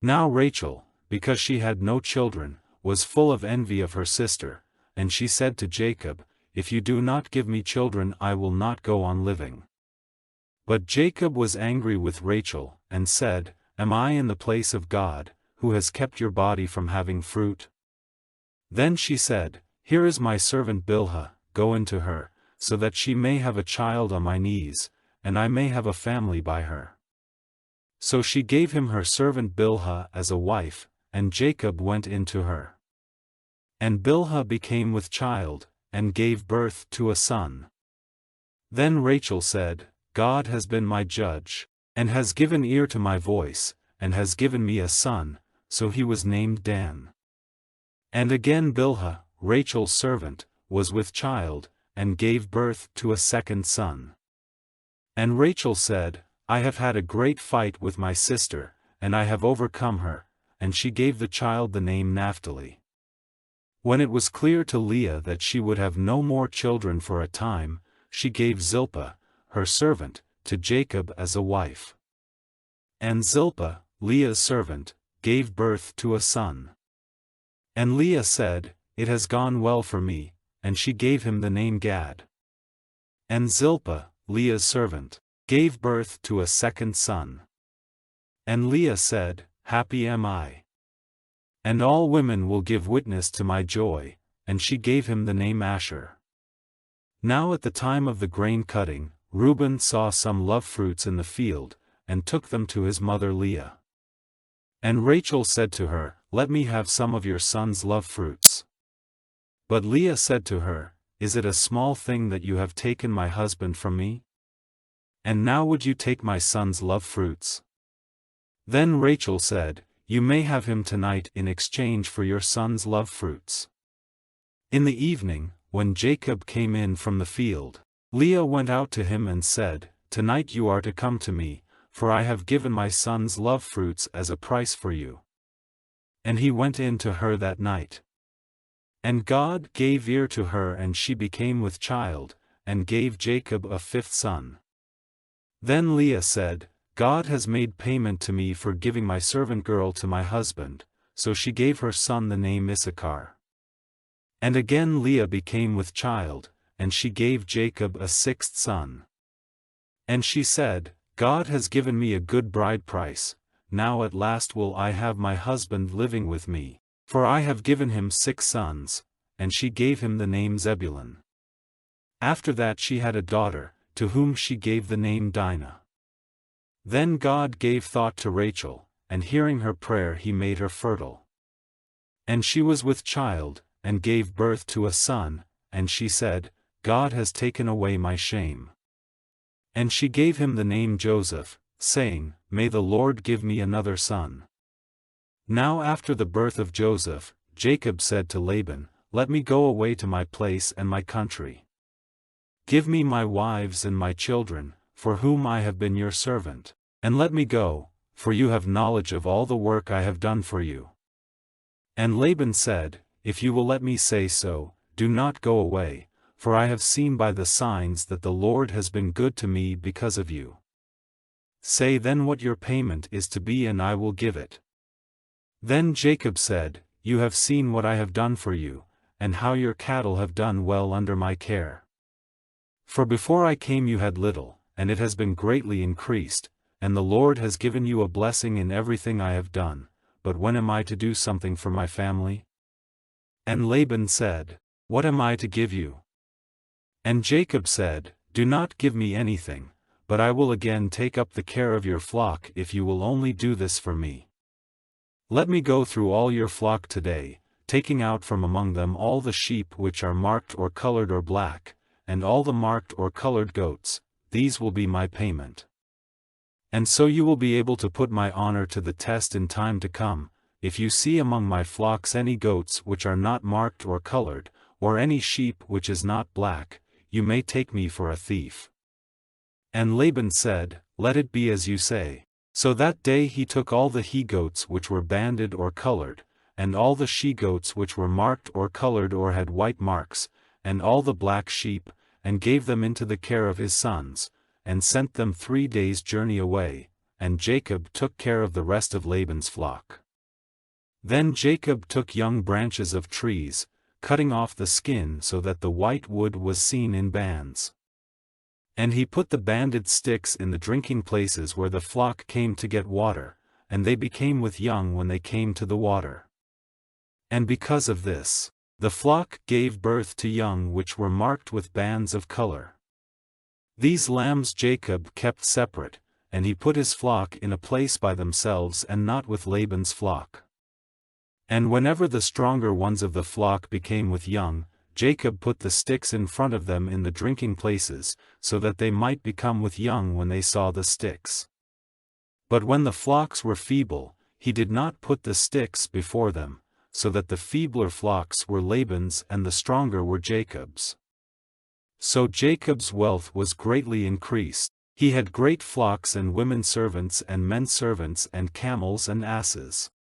Now Rachel, because she had no children, was full of envy of her sister, and she said to Jacob, "If you do not give me children, I will not go on living." But Jacob was angry with Rachel, and said, "Am I in the place of God, who has kept your body from having fruit?" Then she said, "Here is my servant Bilhah, go into her, so that she may have a child on my knees, and I may have a family by her." So she gave him her servant Bilhah as a wife, and Jacob went into her. And Bilhah became with child, and gave birth to a son. Then Rachel said, "God has been my judge, and has given ear to my voice, and has given me a son," so he was named Dan. And again Bilhah, Rachel's servant, was with child, and gave birth to a second son. And Rachel said, "I have had a great fight with my sister, and I have overcome her," and she gave the child the name Naphtali. When it was clear to Leah that she would have no more children for a time, she gave Zilpah, her servant, to Jacob as a wife. And Zilpah, Leah's servant, gave birth to a son. And Leah said, "It has gone well for me," and she gave him the name Gad. And Zilpah, Leah's servant, gave birth to a second son. And Leah said, "Happy am I. And all women will give witness to my joy," and she gave him the name Asher. Now at the time of the grain cutting, Reuben saw some love fruits in the field, and took them to his mother Leah. And Rachel said to her, "Let me have some of your son's love fruits." But Leah said to her, "Is it a small thing that you have taken my husband from me? And now would you take my son's love fruits?" Then Rachel said, "You may have him tonight in exchange for your son's love fruits." In the evening, when Jacob came in from the field, Leah went out to him and said, "Tonight you are to come to me, for I have given my son's love fruits as a price for you." And he went in to her that night. And God gave ear to her, and she became with child, and gave Jacob a fifth son. Then Leah said, "God has made payment to me for giving my servant girl to my husband," so she gave her son the name Issachar. And again Leah became with child, and she gave Jacob a sixth son. And she said, "God has given me a good bride price, now at last will I have my husband living with me, for I have given him 6 sons, and she gave him the name Zebulun. After that she had a daughter, to whom she gave the name Dinah. Then God gave thought to Rachel, and hearing her prayer he made her fertile. And she was with child, and gave birth to a son, and she said, "God has taken away my shame." And she gave him the name Joseph, saying, "May the Lord give me another son." Now after the birth of Joseph, Jacob said to Laban, "Let me go away to my place and my country. Give me my wives and my children, for whom I have been your servant, and let me go, for you have knowledge of all the work I have done for you." And Laban said, "If you will let me say so, do not go away, for I have seen by the signs that the Lord has been good to me because of you. Say then what your payment is to be, and I will give it." Then Jacob said, "You have seen what I have done for you, and how your cattle have done well under my care. For before I came you had little, and it has been greatly increased, and the Lord has given you a blessing in everything I have done, but when am I to do something for my family?" And Laban said, "What am I to give you?" And Jacob said, "Do not give me anything, but I will again take up the care of your flock if you will only do this for me. Let me go through all your flock today, taking out from among them all the sheep which are marked or colored or black, and all the marked or colored goats, these will be my payment. And so you will be able to put my honor to the test in time to come, if you see among my flocks any goats which are not marked or colored, or any sheep which is not black, you may take me for a thief." And Laban said, "Let it be as you say." So that day he took all the he-goats which were banded or colored, and all the she-goats which were marked or colored or had white marks, and all the black sheep, and gave them into the care of his sons, and sent them 3 days' journey away, and Jacob took care of the rest of Laban's flock. Then Jacob took young branches of trees, cutting off the skin so that the white wood was seen in bands. And he put the banded sticks in the drinking places where the flock came to get water, and they became with young when they came to the water. And because of this, the flock gave birth to young which were marked with bands of color. These lambs Jacob kept separate, and he put his flock in a place by themselves and not with Laban's flock. And whenever the stronger ones of the flock became with young, Jacob put the sticks in front of them in the drinking places, so that they might become with young when they saw the sticks. But when the flocks were feeble, he did not put the sticks before them, so that the feebler flocks were Laban's and the stronger were Jacob's. So Jacob's wealth was greatly increased. He had great flocks and women servants and men servants and camels and asses.